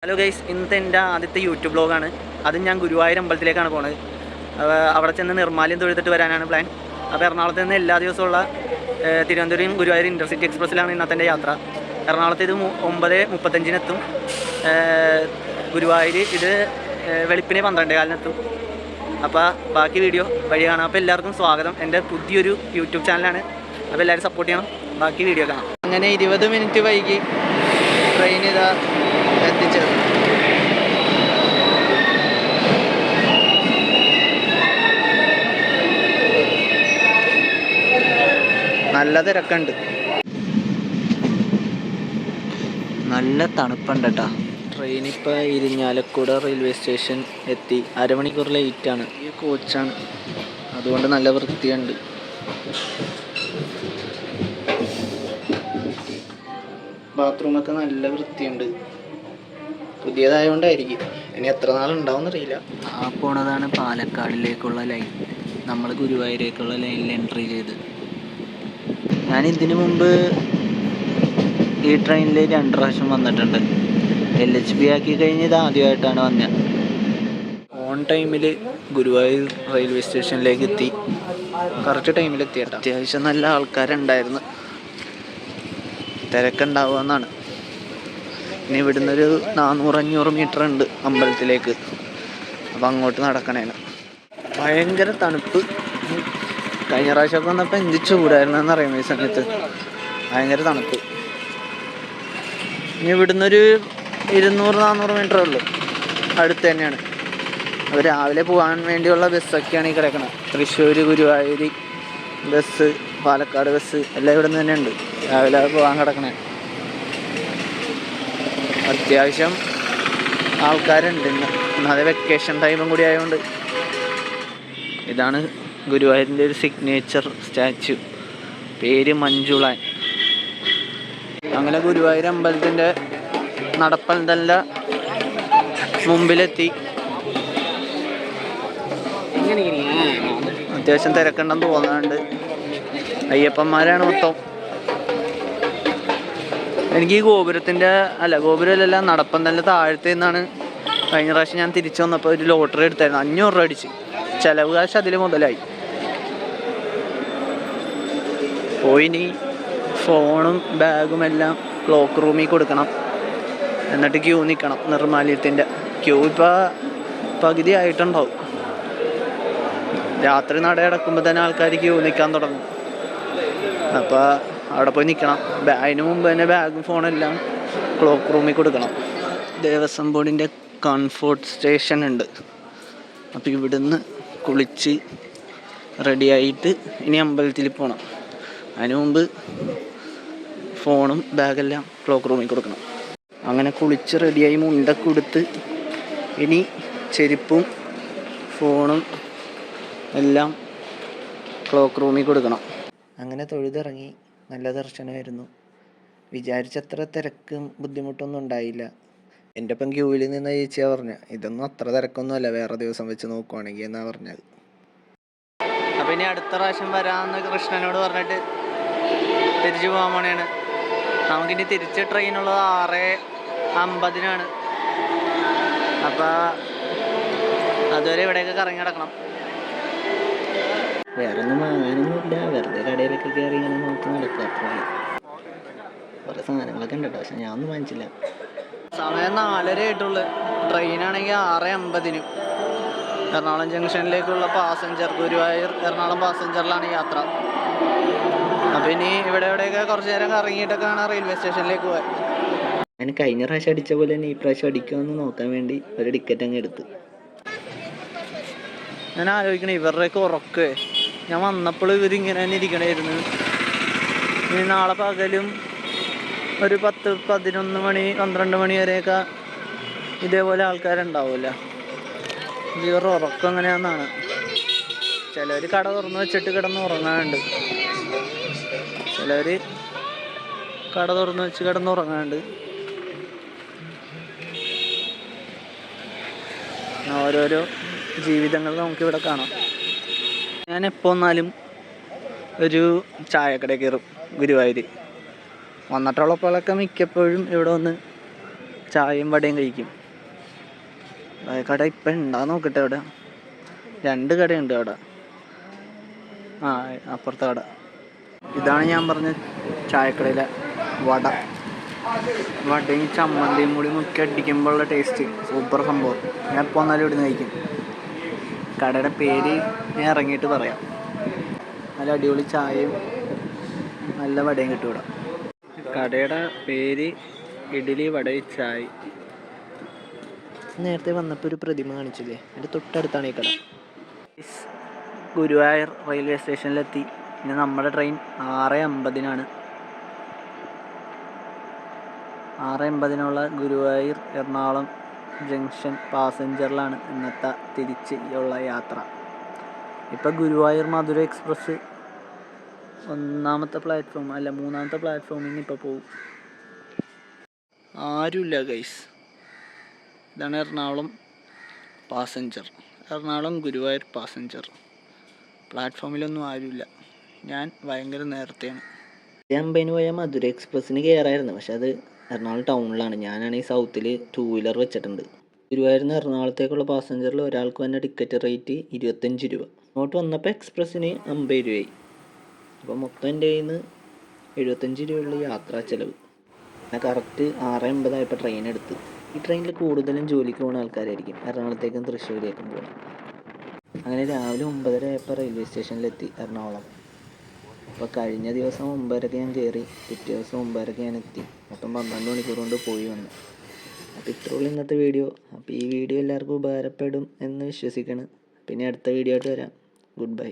Hello guys, ഇന്നത്തെ എൻ്റെ ആദ്യത്തെ യൂട്യൂബ് ബ്ലോഗാണ്. അതും ഞാൻ ഗുരുവായൂർ അമ്പലത്തിലേക്കാണ് പോകുന്നത്. അവിടെ ചെന്ന് നിർമ്മാല്യം തൊഴുതിട്ട് വരാനാണ് പ്ലാൻ. അപ്പോൾ എറണാകുളത്ത് നിന്ന് എല്ലാ ദിവസമുള്ള തിരുവനന്തപുരം ഗുരുവായൂർ ഇൻ്റർസിറ്റി എക്സ്പ്രസ്സിലാണ് ഇന്നത്തെ എൻ്റെ യാത്ര. എറണാകുളത്ത് ഇത് 9:35 ഗുരുവായൂർ ഇത് വെളുപ്പിനെ 12:15 അപ്പോൾ ബാക്കി വീഡിയോ വഴി കാണാം. അപ്പോൾ എല്ലാവർക്കും സ്വാഗതം. എൻ്റെ പുതിയൊരു യൂട്യൂബ് ചാനലാണ്. അപ്പോൾ എല്ലാവരും സപ്പോർട്ട് ചെയ്യണം. ബാക്കി വീഡിയോ കാണാം. അങ്ങനെ 20 മിനിറ്റ് വൈകി ട്രെയിൻ ഇതാ എത്തിച്ചത്. നല്ല തിരക്കുണ്ട്, നല്ല തണുപ്പുണ്ട് കേട്ടോ. ട്രെയിൻ ഇപ്പോൾ ഇരിഞ്ഞാലക്കുട റെയിൽവേ സ്റ്റേഷൻ എത്തി. അരമണിക്കൂർ ലേറ്റാണ്. ഈ കോച്ചാണ്, അതുകൊണ്ട് നല്ല വൃത്തിയുണ്ട്. ബാത്റൂമൊക്കെ നല്ല വൃത്തിയുണ്ട്. പുതിയതായതുകൊണ്ടായിരിക്കും, ഇനി എത്ര നാളുണ്ടാവുമെന്നറിയില്ല. ആ പോണതാണ് പാലക്കാടിലേക്കുള്ള ലൈൻ. നമ്മൾ ഗുരുവായൂരേക്കുള്ള ലൈനിൽ എൻട്രി ചെയ്ത്. ഞാൻ ഇതിനു മുമ്പ് ഈ ട്രെയിനിൽ 2 പ്രാവശ്യം വന്നിട്ടുണ്ട്. LHB ആക്കി കഴിഞ്ഞ് ഇത് ആദ്യമായിട്ടാണ് വന്നത്. ഓൺ ടൈമിൽ ഗുരുവായൂർ റെയിൽവേ സ്റ്റേഷനിലേക്ക് എത്തി. കറക്റ്റ് ടൈമിലെത്തി കേട്ടോ. അത്യാവശ്യം നല്ല ആൾക്കാരുണ്ടായിരുന്നു. തിരക്കുണ്ടാവുമെന്നാണ്. ഇനി ഇവിടുന്ന് ഒരു 400-500 മീറ്റർ ഉണ്ട് അമ്പലത്തിലേക്ക്. അപ്പം അങ്ങോട്ട് നടക്കണേന്. ഭയങ്കര തണുപ്പ്. കഴിഞ്ഞ പ്രാവശ്യമൊക്കെ വന്നപ്പോൾ എന്ത് ചൂടായിരുന്നെന്ന് അറിയാം. ഈ സമയത്ത് ഭയങ്കര തണുപ്പ്. ഇനി ഇവിടുന്നൊരു 200-400 മീറ്ററേ ഉള്ളൂ, അടുത്ത് തന്നെയാണ്. അപ്പോൾ രാവിലെ പോകാൻ വേണ്ടിയുള്ള ബസ്സൊക്കെയാണ് ഈ കിടക്കുന്നത്. തൃശ്ശൂർ ഗുരുവായൂർ ബസ്, പാലക്കാട് ബസ് എല്ലാം ഇവിടെ നിന്ന് തന്നെ ഉണ്ട്. രാവിലെ പോകാൻ കിടക്കണേ. അത്യാവശ്യം ആൾക്കാരുണ്ട് ഇന്ന്. ഒന്നാമത് വെക്കേഷൻ ടൈമും കൂടി ആയതുകൊണ്ട്. ഇതാണ് ഗുരുവായൂരിൻ്റെ ഒരു സിഗ്നേച്ചർ സ്റ്റാച്യു, പേര് മഞ്ജുളാൻ. അങ്ങനെ ഗുരുവായൂർ അമ്പലത്തിൻ്റെ നടപ്പന്തലിൻ്റെ മുമ്പിലെത്തി. അത്യാവശ്യം തിരക്കുണ്ടെന്ന് തോന്നുന്നുണ്ട്. അയ്യപ്പന്മാരാണ് മൊത്തം. എനിക്ക് ഈ ഗോപുരമല്ല, നടപ്പന്തലിൻ്റെ താഴത്തെ നിന്നാണ് കഴിഞ്ഞ പ്രാവശ്യം ഞാൻ തിരിച്ചു വന്നപ്പോൾ ഒരു ലോട്ടറി എടുത്തായിരുന്നു. 500 രൂപ അടിച്ച്. ചിലവ് കാശ് അതിൽ മുതലായി. പോയിനി ഫോണും ബാഗും എല്ലാം ക്ലോക്ക് റൂമിൽ കൊടുക്കണം. എന്നിട്ട് ക്യൂ നിൽക്കണം. നിർമ്മാല്യത്തിൻ്റെ ക്യൂ ഇപ്പോൾ പകുതി ആയിട്ടുണ്ടാവും. രാത്രി നട അടക്കുമ്പോൾ തന്നെ ആൾക്കാർ ക്യൂ നിൽക്കാൻ തുടങ്ങും. അപ്പോൾ അവിടെ പോയി നിൽക്കണം. അതിന് മുമ്പ് തന്നെ ബാഗും ഫോണെല്ലാം ക്ലോക്ക് റൂമിൽ കൊടുക്കണം. ദേവസ്വം ബോർഡിൻ്റെ കംഫോർട്ട് സ്റ്റേഷൻ ഉണ്ട്. അപ്പോൾ ഇവിടുന്ന് കുളിച്ച് റെഡിയായിട്ട് ഇനി അമ്പലത്തിൽ പോകണം. അതിന് മുമ്പ് ഫോണും ബാഗെല്ലാം ക്ലോക്ക് റൂമിൽ കൊടുക്കണം. അങ്ങനെ കുളിച്ച് റെഡിയായി മുണ്ടൊക്കെ കൊടുത്ത് ഇനി ചെരുപ്പും ഫോണും എല്ലാം ക്ലോക്ക് റൂമിൽ കൊടുക്കണം. അങ്ങനെ തൊഴുതിറങ്ങി. നല്ല ദർശനമായിരുന്നു. വിചാരിച്ചത്ര തിരക്കും ബുദ്ധിമുട്ടൊന്നും ഉണ്ടായില്ല. എൻ്റെ ഒപ്പം ക്യൂവിൽ നിന്ന് ചേച്ചിയാണ് പറഞ്ഞത്, ഇതൊന്നും അത്ര തിരക്കൊന്നുമല്ല, വേറെ ദിവസം വെച്ച് നോക്കുവാണെങ്കിൽ എന്നാണ് പറഞ്ഞത്. അപ്പം ഇനി അടുത്ത പ്രാവശ്യം വരാമെന്ന് കൃഷ്ണനോട് പറഞ്ഞിട്ട് തിരിച്ചു പോകാൻ പോണെയാണ്. നമുക്കിനി തിരിച്ച് ട്രെയിനുള്ളത് 6:50 അപ്പം അതുവരെ ഇവിടെയൊക്കെ കറങ്ങി കിടക്കണം. വേറെ ഒന്നും വാങ്ങാനൊന്നുമില്ല, വെറുതെ കടയിലൊക്കെ കയറി ഇങ്ങനെ നോക്കി നടക്കുക. അത്രയും കുറേ സാധനങ്ങളൊക്കെ ഉണ്ട് കേട്ടോ, പക്ഷെ ഞാൻ ഒന്നും വാങ്ങിച്ചില്ല. സമയം 4:30 ആയിട്ടുള്ളൂ. ട്രെയിനാണെങ്കിൽ 6:50 എറണാകുളം ജംഗ്ഷനിലേക്കുള്ള പാസഞ്ചർ, ഗുരുവായൂർ എറണാകുളം പാസഞ്ചറിലാണ് യാത്ര. അപ്പം ഇനി എവിടെയൊക്കെ കുറച്ച് നേരം കറങ്ങിയിട്ടൊക്കെയാണ് റെയിൽവേ സ്റ്റേഷനിലേക്ക് പോകാൻ. ഞാൻ കഴിഞ്ഞ പ്രാവശ്യം അടിച്ച പോലെ തന്നെ ഈ പ്രാവശ്യം അടിക്കുമെന്ന് നോക്കാൻ വേണ്ടി ഒരു ടിക്കറ്റ് അങ്ങ് എടുത്ത്. ഞാൻ ആലോചിക്കണേ, ഇവരുടെയൊക്കെ ഉറക്കേ. ഞാൻ വന്നപ്പോൾ ഇവരിങ്ങനെ തന്നെ ഇരിക്കണമായിരുന്നു. ഇനി നാളെ പകലും ഒരു 10, 11 മണി 12 മണി വരെയൊക്കെ ഇതേപോലെ ആൾക്കാരുണ്ടാവില്ല. ഇവരുടെ ഉറക്കം എങ്ങനെയാണെന്നാണ്. ചിലവർ കട തുറന്ന് വെച്ചിട്ട് കിടന്ന് ഉറങ്ങാനുണ്ട്, ചിലവർ കട തുറന്ന് വെച്ച് കിടന്ന് ഉറങ്ങാനുണ്ട്. ഓരോരോ ജീവിതങ്ങൾ നമുക്കിവിടെ കാണാം. ഞാൻ എപ്പോൾ വന്നാലും ഒരു ചായക്കടയിൽ കയറും ഗുരുവായൂർ. വന്നിട്ടുള്ളപ്പോഴൊക്കെ മിക്കപ്പോഴും ഇവിടെ വന്ന് ചായയും വടയും കഴിക്കും. കട ഇപ്പം ഉണ്ടാകുന്ന നോക്കട്ടെ. അവിടെ 2 കടയുണ്ട് അവിടെ. അപ്പുറത്തെ കട. ഇതാണ് ഞാൻ പറഞ്ഞ ചായക്കടയിലെ വട. വടയും ചമ്മന്തിയും കൂടി മുക്കി അടിക്കുമ്പോഴുള്ള ടേസ്റ്റ് സൂപ്പർ സംഭവം. ഞാൻ എപ്പോൾ വന്നാലും ഇവിടുന്ന് കഴിക്കും. കടയുടെ പേര് ഞാൻ ഇറങ്ങിയിട്ട് പറയാം. നല്ല അടിപൊളി ചായയും നല്ല വടയും കിട്ടും ഇവിടെ. കടയുടെ പേര് ഇഡ്ഡലി വട ചായ. നേരത്തെ വന്നപ്പോൾ ഒരു പ്രതിമ കാണിച്ചില്ലേ, എൻ്റെ തൊട്ടടുത്താണ് ഈ കട. ഗുരുവായൂർ റെയിൽവേ സ്റ്റേഷനിലെത്തി. പിന്നെ നമ്മുടെ ട്രെയിൻ 6:50 6:50 ഗുരുവായൂർ എറണാകുളം ജംഗ്ഷൻ പാസഞ്ചറിലാണ് ഇന്നത്തെ തിരിച്ച് ഉള്ള യാത്ര. ഇപ്പം ഗുരുവായൂർ മധുര എക്സ്പ്രസ് 1-ാമത്തെ പ്ലാറ്റ്ഫോം അല്ല 3-ാമത്തെ പ്ലാറ്റ്ഫോമിൽ നിന്ന് ഇപ്പോൾ പോകും. ആരുമില്ല ഗൈസ്. ഇതാണ് എറണാകുളം പാസഞ്ചർ, എറണാകുളം ഗുരുവായൂർ പാസഞ്ചർ. പ്ലാറ്റ്ഫോമിലൊന്നും ആരുമില്ല. ഞാൻ ഭയങ്കര നേരത്തെയാണ്. 50 പോയ മധുര എക്സ്പ്രസ്സിന് കയറായിരുന്നു, പക്ഷെ അത് എറണാകുളം ടൗണിലാണ്. ഞാനാണെങ്കിൽ സൗത്തിൽ 2 വീലർ വെച്ചിട്ടുണ്ട്. ഗുരുവായൂരിൽ നിന്ന് എറണാകുളത്തേക്കുള്ള പാസഞ്ചറിൽ ഒരാൾക്ക് തന്നെ ടിക്കറ്റ് റേറ്റ് 25 രൂപ. അങ്ങോട്ട് വന്നപ്പോൾ എക്സ്പ്രസ്സിന് 50 രൂപയായി. അപ്പോൾ മൊത്തം എൻ്റെ കയ്യിൽ നിന്ന് 75 രൂപയുള്ള യാത്രാ ചിലവ്. പിന്നെ കറക്റ്റ് 6:50 ആയപ്പോൾ ട്രെയിൻ എടുത്ത്. ഈ ട്രെയിനിൽ കൂടുതലും ജോലിക്ക് പോകുന്ന ആൾക്കാരായിരിക്കും, എറണാകുളത്തേക്കും തൃശ്ശൂരേക്കും പോകണം. അങ്ങനെ രാവിലെ 9:30 ആയപ്പോൾ റെയിൽവേ സ്റ്റേഷനിലെത്തി എറണാകുളം. അപ്പോൾ കഴിഞ്ഞ ദിവസം 9:30 ഞാൻ കയറി, പിറ്റേ ദിവസം 9:30 ഞാൻ എത്തി. മൊത്തം 12 മണിക്കൂർ കൊണ്ട് പോയി വന്നു. അപ്പോൾ ഇത്രയുള്ളൂ ഇന്നത്തെ വീഡിയോ. അപ്പോൾ ഈ വീഡിയോ എല്ലാവർക്കും ഉപകാരപ്പെടും എന്ന് വിശ്വസിക്കണം. പിന്നെ അടുത്ത വീഡിയോ ആയിട്ട് വരാം. Good bye.